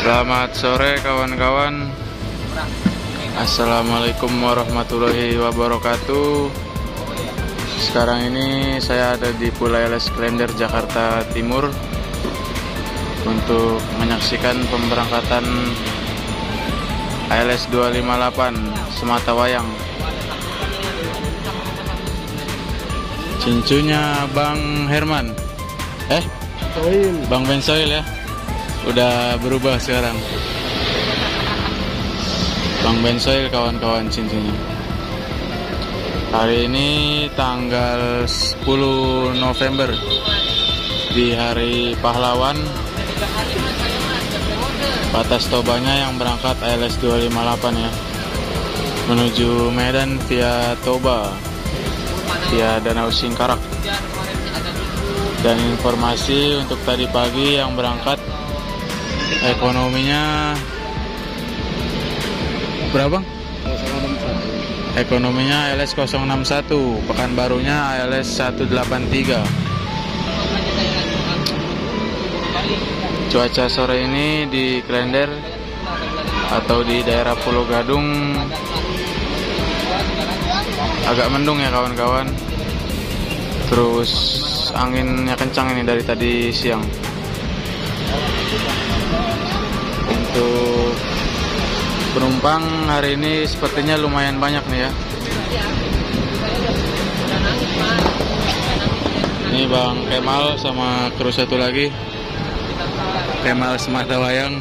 Selamat sore kawan-kawan. Assalamualaikum warahmatullahi wabarakatuh. Sekarang ini saya ada di Pulau ALS Klender, Jakarta Timur, untuk menyaksikan pemberangkatan ALS 258 Sematawayang. Cincunya Bang Herman, Bang Bensoil ya, udah berubah sekarang. Bang Bensoil kawan-kawan cincinnya. Hari ini tanggal 10 November di hari pahlawan. Batas Tobanya yang berangkat ALS 258 ya, menuju Medan via Toba, via Danau Singkarak. Dan informasi untuk tadi pagi yang berangkat, ekonominya berapa? Ekonominya ALS 061, Pekanbarunya ALS 183. Cuaca sore ini di Klender atau di daerah Pulau Gadung agak mendung ya kawan-kawan. Terus anginnya kencang ini dari tadi siang. Untuk penumpang hari ini sepertinya lumayan banyak nih ya. Ini Bang Kemal sama kru satu lagi, Kemal Sematawayang.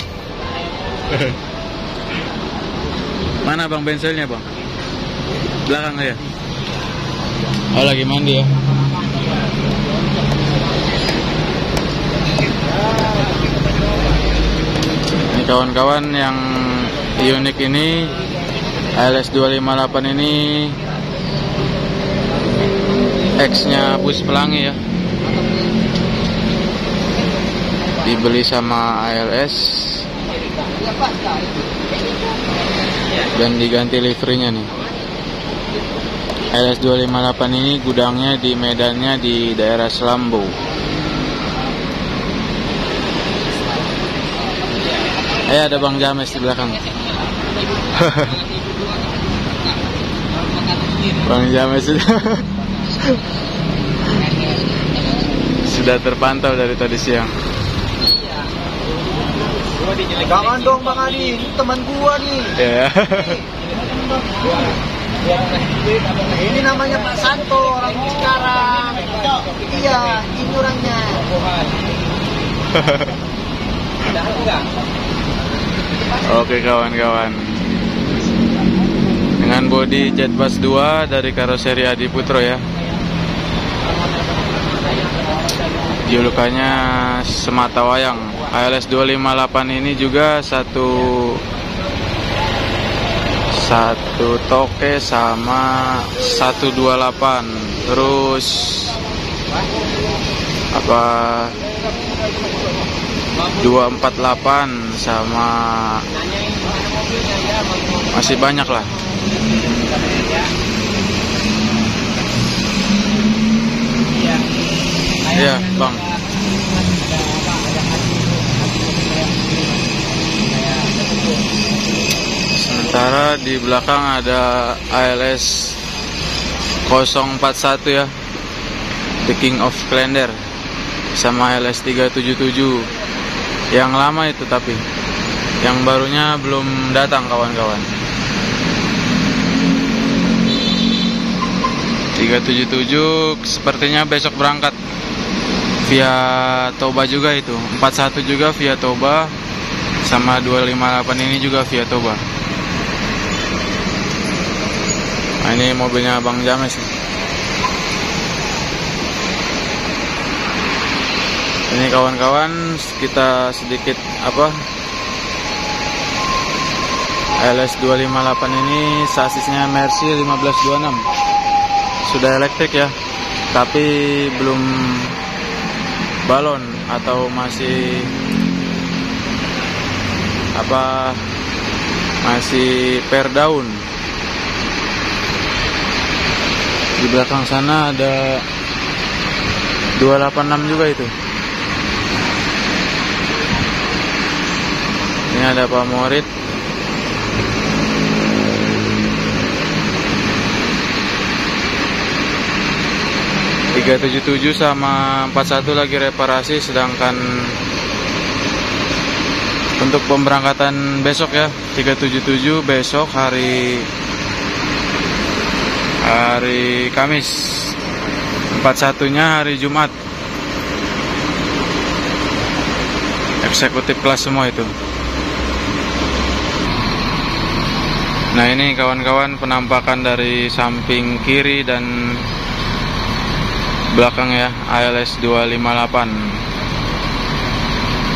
Mana Bang Benselnya Bang? Belakang ya? Oh lagi mandi ya. Ini kawan-kawan yang unik ini, ALS 258 ini X-nya bus pelangi ya, dibeli sama ALS dan diganti liverynya nih. ALS 258 ini gudangnya di Medannya di daerah Selambo. Ada Bang James di belakang. Bang James sudah terpantau dari tadi siang. Jangan dong Bang Adi, ini teman gua nih. Ya. Ini namanya Pak Santo, orang sekarang. Iya, ini orangnya. Oke kawan-kawan, dengan bodi Jetbus 2 dari karoseri Adi Putro ya. Julukannya Sematawayang. ALS 258 ini juga satu toke sama 128. Terus apa 248 sama masih banyak lah. Iya Bang. Sementara di belakang ada ALS 041 ya, The King of Klender, sama ALS 377 yang lama itu, tapi yang barunya belum datang kawan-kawan. 377 sepertinya besok berangkat via Toba juga itu. 41 juga via Toba, sama 258 ini juga via Toba. Nah, ini mobilnya Bang James nih. Ini kawan-kawan, kita sedikit ALS 258 ini sasisnya Mercy 1526. Sudah elektrik ya, tapi belum balon atau masih masih per daun. Di belakang sana ada 286 juga itu. Ini ada Pak Murid. ...377 sama 41 lagi reparasi, sedangkan untuk pemberangkatan besok ya, 377 besok hari Kamis, 41-nya hari Jumat. Eksekutif kelas semua itu. Nah, ini kawan-kawan penampakan dari samping kiri dan belakang ya, ALS 258.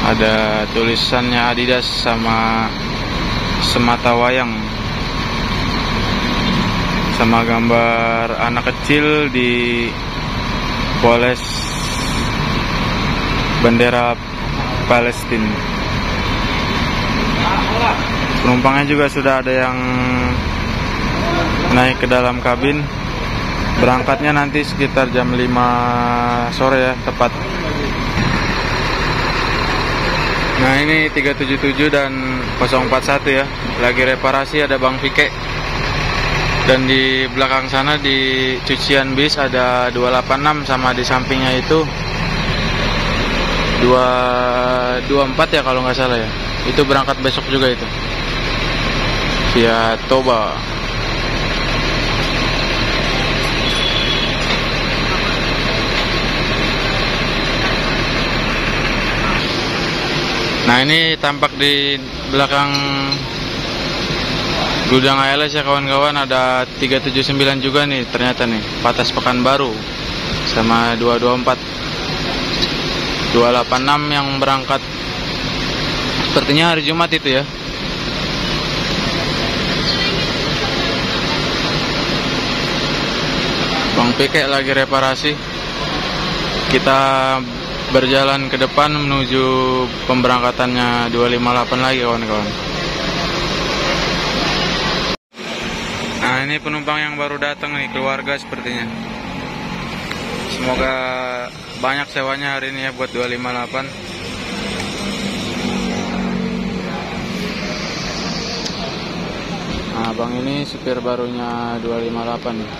Ada tulisannya Adidas sama semata wayang, sama gambar anak kecil di poles bendera Palestina. Penumpangnya juga sudah ada yang naik ke dalam kabin. Berangkatnya nanti sekitar jam 5 sore ya, tepat. Nah, ini 377 dan 041 ya, lagi reparasi, ada Bang Pike. Dan di belakang sana di cucian bis ada 286, sama di sampingnya itu 224 ya kalau nggak salah ya. Itu berangkat besok juga itu, via Toba. Nah, ini tampak di belakang gudang ALS ya kawan-kawan, ada 379 juga nih ternyata nih, Patas Pekanbaru sama 224. 286 yang berangkat sepertinya hari Jumat itu ya. Bang Pike lagi reparasi. Kita berjalan ke depan menuju pemberangkatannya 258 lagi kawan-kawan. Nah, ini penumpang yang baru datang nih, keluarga sepertinya. Semoga banyak sewanya hari ini ya buat 258. Nah, Bang ini supir barunya 258 nih.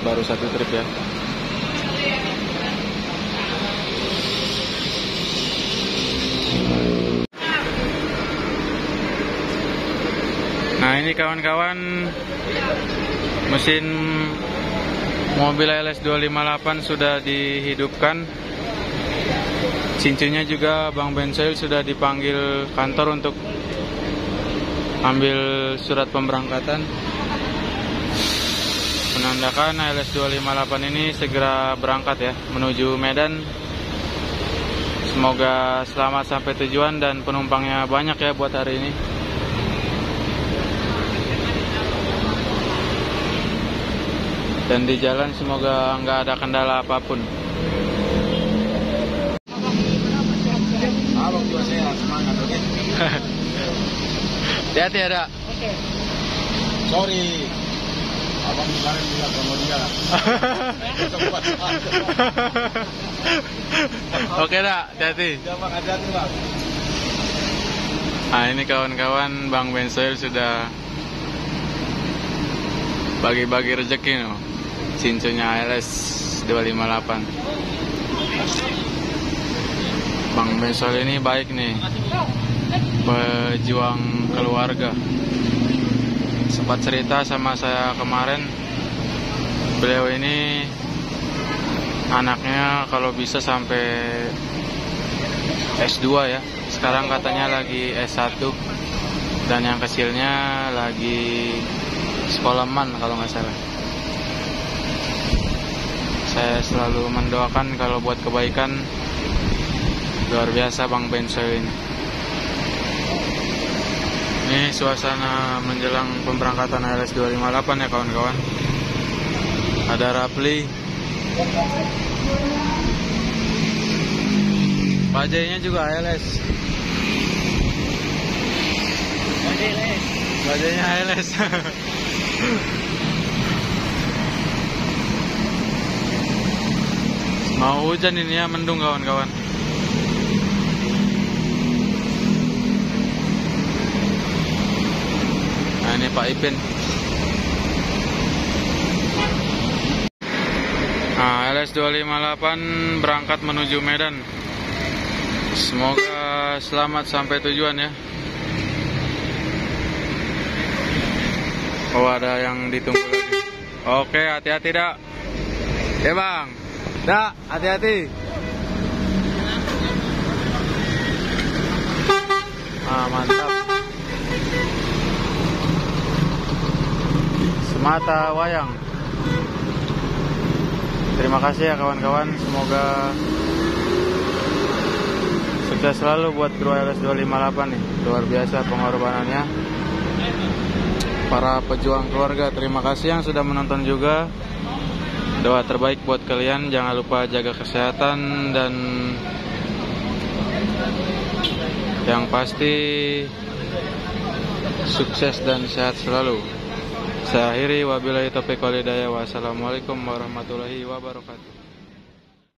Baru satu trip ya. Nah, ini kawan-kawan mesin mobil ALS 258 sudah dihidupkan. Cincinnya juga Bang Bensoil sudah dipanggil kantor untuk ambil surat pemberangkatan, menandakan ALS 258 ini segera berangkat ya menuju Medan. Semoga selamat sampai tujuan dan penumpangnya banyak ya buat hari ini. Dan di jalan semoga nggak ada kendala apapun. Abang juga saya semangat, oke? Hati-hati ada. Oke. Sorry. Abang kemarin bilang sama dia. Oke dah, hati-hati. Ya Bang, hati-hati Bang. Nah, ini kawan-kawan Bang Bensoil sudah bagi-bagi rezeki no. Cincunya ALS 258. Bang Bensoil ini baik nih, pejuang keluarga. Sempat cerita sama saya kemarin, beliau ini anaknya kalau bisa sampai S2 ya. Sekarang katanya lagi S1, dan yang kecilnya lagi sekolah man kalau nggak salah. Saya selalu mendoakan kalau buat kebaikan. Luar biasa Bang Bensoil ini. Ini suasana menjelang pemberangkatan ALS 258 ya kawan-kawan. Ada Rapli. Bajainya juga ALS. Bajainya ALS. Mau hujan ini ya, mendung kawan-kawan. Bapak Ipin. Nah, LS258 berangkat menuju Medan. Semoga selamat sampai tujuan ya. Oh, ada yang ditunggu lagi. Oke, hati-hati dak. Ya bang, dak, hati-hati. Ah, mantap. Semata wayang. Terima kasih ya kawan-kawan. Semoga sukses selalu buat kru LS258 nih. Luar biasa pengorbanannya para pejuang keluarga. Terima kasih yang sudah menonton juga. Doa terbaik buat kalian. Jangan lupa jaga kesehatan dan yang pasti sukses dan sehat selalu. Saya akhiri, wabillahi taufiq wal hidayah. Wassalamualaikum warahmatullahi wabarakatuh.